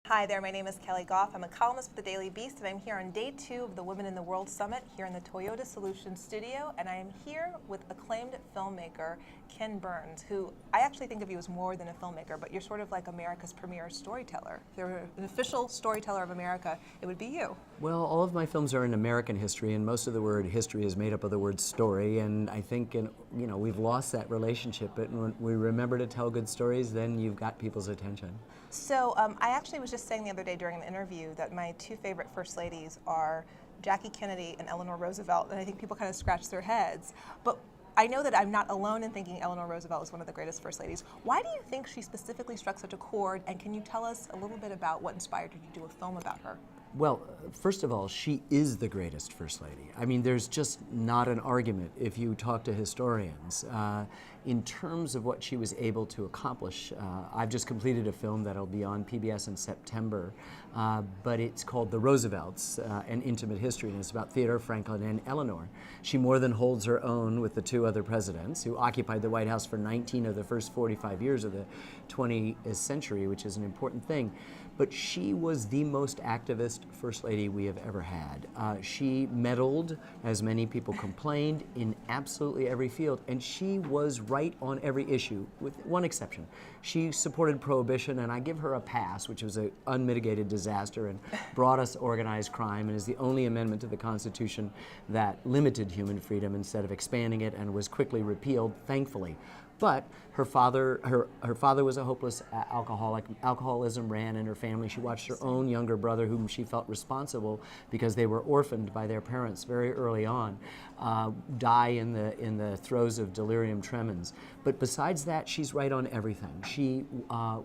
Hi there, my name is Keli Goff. I'm a columnist for the Daily Beast, and I'm here on day 2 of the Women in the World Summit here in the Toyota Solutions studio, and I am here with acclaimed filmmaker Ken Burns, who I actually think of you as more than a filmmaker, but you're sort of like America's premier storyteller. If there were an official storyteller of America, it would be you. Well, all of my films are in American history, and most of the word history is made up of the word story, and I think we've lost that relationship, but when we remember to tell good stories, then you've got people's attention. So I actually was just saying the other day during the interview that my 2 favorite First Ladies are Jackie Kennedy and Eleanor Roosevelt, and I think people kind of scratch their heads. But I know that I'm not alone in thinking Eleanor Roosevelt is one of the greatest First Ladies. Why do you think she specifically struck such a chord, and can you tell us a little bit about what inspired you to do a film about her? Well, first of all, she is the greatest First Lady. I mean, there's just not an argument if you talk to historians. In terms of what she was able to accomplish, I've just completed a film that'll be on PBS in September, but it's called The Roosevelts, An Intimate History, and it's about Theodore Franklin and Eleanor. She more than holds her own with the 2 other presidents who occupied the White House for 19 of the first 45 years of the 20th century, which is an important thing. But she was the most activist First Lady we have ever had. She meddled, as many people complained, in absolutely every field, and she was right on every issue, with one exception. She supported prohibition, and I give her a pass, which was an unmitigated disaster and brought us organized crime, and is the only amendment to the Constitution that limited human freedom instead of expanding it, and was quickly repealed, thankfully. But her father was a hopeless alcoholic. Alcoholism ran in her family. She watched her own younger brother, whom she felt responsible because they were orphaned by their parents very early on, die in the throes of delirium tremens. But besides that, she's right on everything. She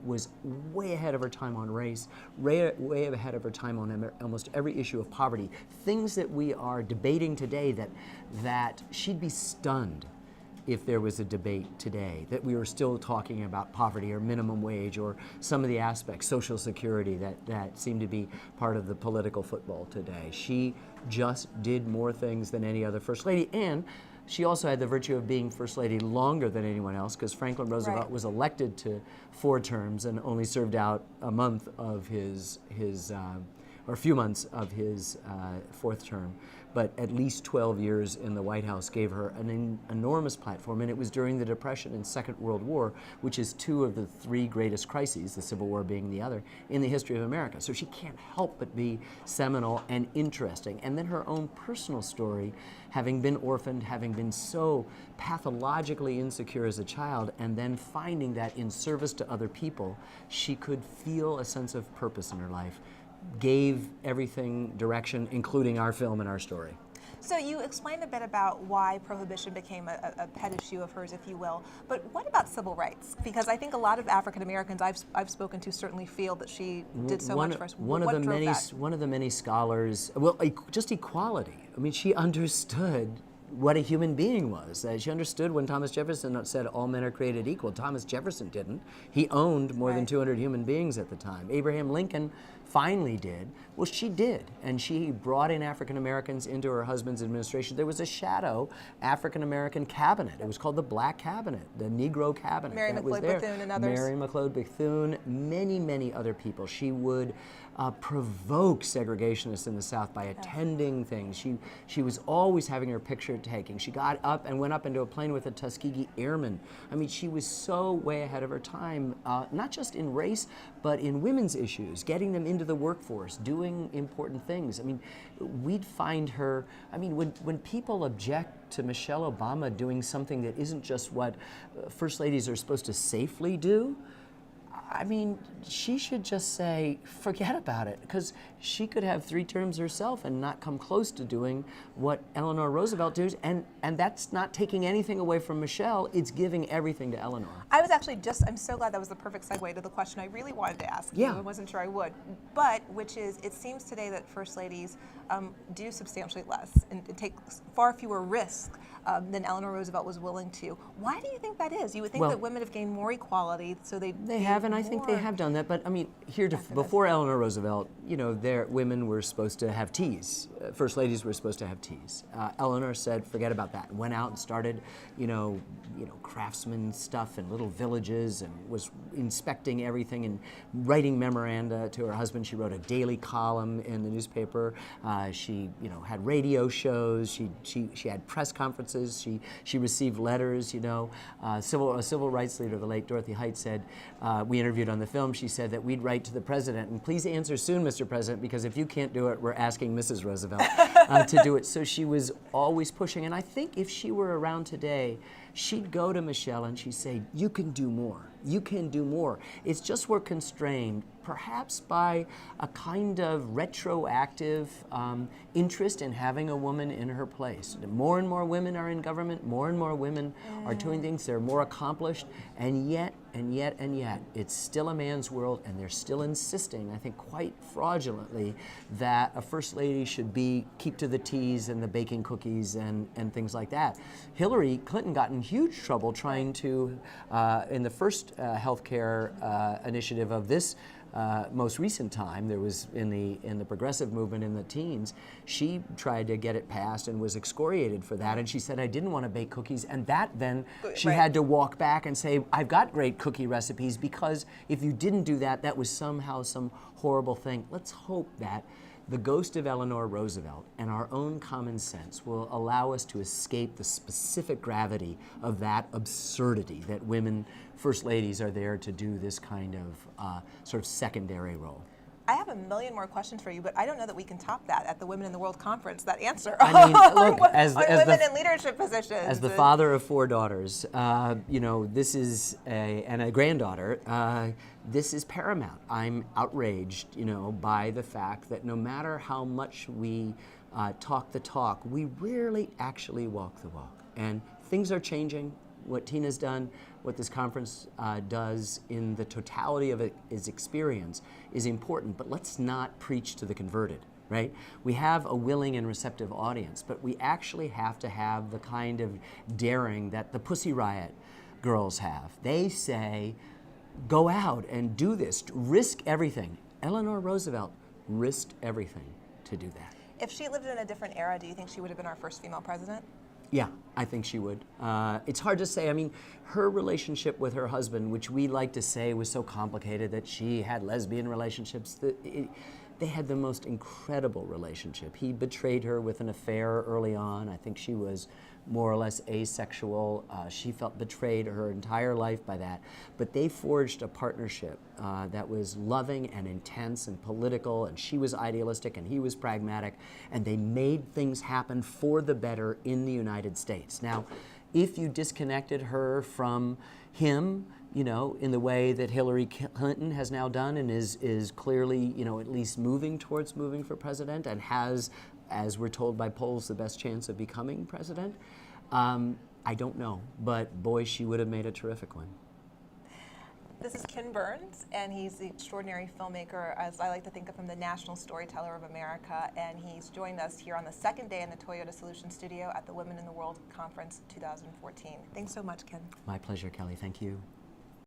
was way ahead of her time on race, way ahead of her time on almost every issue of poverty. Things that we are debating today that she'd be stunned if there was a debate today, that we were still talking about poverty or minimum wage or some of the aspects, Social Security, that seem to be part of the political football today. She just did more things than any other First Lady, and she also had the virtue of being First Lady longer than anyone else, because Franklin Roosevelt was elected to 4 terms and only served out a month of or a few months of his 4th term. But at least 12 years in the White House gave her an enormous platform, and it was during the Depression and Second World War, which is 2 of the 3 greatest crises, the Civil War being the other, in the history of America. So she can't help but be seminal and interesting. And then her own personal story, having been orphaned, having been so pathologically insecure as a child, and then finding that in service to other people, she could feel a sense of purpose in her life, gave everything direction, including our film and our story. So you explained a bit about why prohibition became a pet issue of hers, if you will, but what about civil rights? Because I think a lot of African Americans I've spoken to certainly feel that she did so much for us. One of the many scholars, well, just equality. I mean, she understood what a human being was. She understood when Thomas Jefferson said all men are created equal. Thomas Jefferson didn't. He owned more than 200 human beings at the time. Abraham Lincoln finally did. Well, she did, and she brought in African Americans into her husband's administration. There was a shadow African American cabinet. It was called the Black Cabinet, the Negro Cabinet. Mary McLeod Bethune and others. Mary McLeod Bethune, many other people. She would provoke segregationists in the South by attending things. She was always having her picture taking. She got up and went up into a plane with a Tuskegee Airman. I mean, she was so way ahead of her time, not just in race, but in women's issues, getting them into the workforce, doing important things. I mean, we'd find her, I mean, when people object to Michelle Obama doing something that isn't just what First Ladies are supposed to safely do, I mean, she should just say, forget about it, because she could have 3 terms herself and not come close to doing what Eleanor Roosevelt did, and that's not taking anything away from Michelle, it's giving everything to Eleanor. I was actually I'm so glad that was the perfect segue to the question I really wanted to ask you. I wasn't sure I would, but which is, it seems today that First Ladies do substantially less and take far fewer risks than Eleanor Roosevelt was willing to. Why do you think that is? You would think that women have gained more equality, so they have, and and I think they have done that. But I mean, before Eleanor Roosevelt, you know, women were supposed to have teas. First ladies were supposed to have teas. Eleanor said, forget about that, and went out and started, you know, craftsman stuff in little villages, and was inspecting everything and writing memoranda to her husband. She wrote a daily column in the newspaper. She, you know, had radio shows. She had press conferences. She received letters. You know, a civil rights leader, the late Dorothy Height, said, we interviewed on the film. She said that we'd write to the president, and please answer soon, Mr. President, because if you can't do it, we're asking Mrs. Roosevelt to do it. So she was always pushing, and I think if she were around today, she'd go to Michelle and she'd say, you can do more. You can do more. It's just we're constrained, perhaps by a kind of retroactive interest in having a woman in her place. More and more women are in government, more and more women are doing things, they're more accomplished, and yet, it's still a man's world, and they're still insisting, I think quite fraudulently, that a first lady should keep to the teas and the baking cookies and things like that. Hillary Clinton got in huge trouble trying to, in the first healthcare initiative of this most recent time, there was in the progressive movement in the teens, she tried to get it passed and was excoriated for that, and she said, I didn't want to bake cookies, and that then she had to walk back and say, I've got great cookie recipes, because if you didn't do that, that was somehow some horrible thing. Let's hope that the ghost of Eleanor Roosevelt and our own common sense will allow us to escape the specific gravity of that absurdity that women first ladies are there to do this kind of sort of secondary role. I have a million more questions for you, but I don't know that we can top that at the Women in the World Conference, that answer. I mean, look, as women in leadership positions. As the father of 4 daughters, you know, this is and a granddaughter, this is paramount. I'm outraged, you know, by the fact that no matter how much we talk the talk, we rarely actually walk the walk. And things are changing. What Tina's done, what this conference does in the totality of its experience is important, but let's not preach to the converted, right? We have a willing and receptive audience, but we actually have to have the kind of daring that the Pussy Riot girls have. They say, go out and do this, risk everything. Eleanor Roosevelt risked everything to do that. If she lived in a different era, do you think she would have been our first female president? Yeah, I think she would. It's hard to say. I mean, her relationship with her husband, which we like to say was so complicated that she had lesbian relationships, they had the most incredible relationship. He betrayed her with an affair early on. I think she was more or less asexual. She felt betrayed her entire life by that. But they forged a partnership that was loving and intense and political, and she was idealistic and he was pragmatic, and they made things happen for the better in the United States. Now, if you disconnected her from him, you know, in the way that Hillary Clinton has now done and is clearly, you know, at least moving towards moving for president and has, as we're told by polls, the best chance of becoming president, I don't know, but boy, she would have made a terrific one. This is Ken Burns, and he's the extraordinary filmmaker, as I like to think of him, the national storyteller of America, and he's joined us here on the second day in the Toyota Solutions studio at the Women in the World Conference 2014. Thanks so much, Ken. My pleasure, Kelly. Thank you.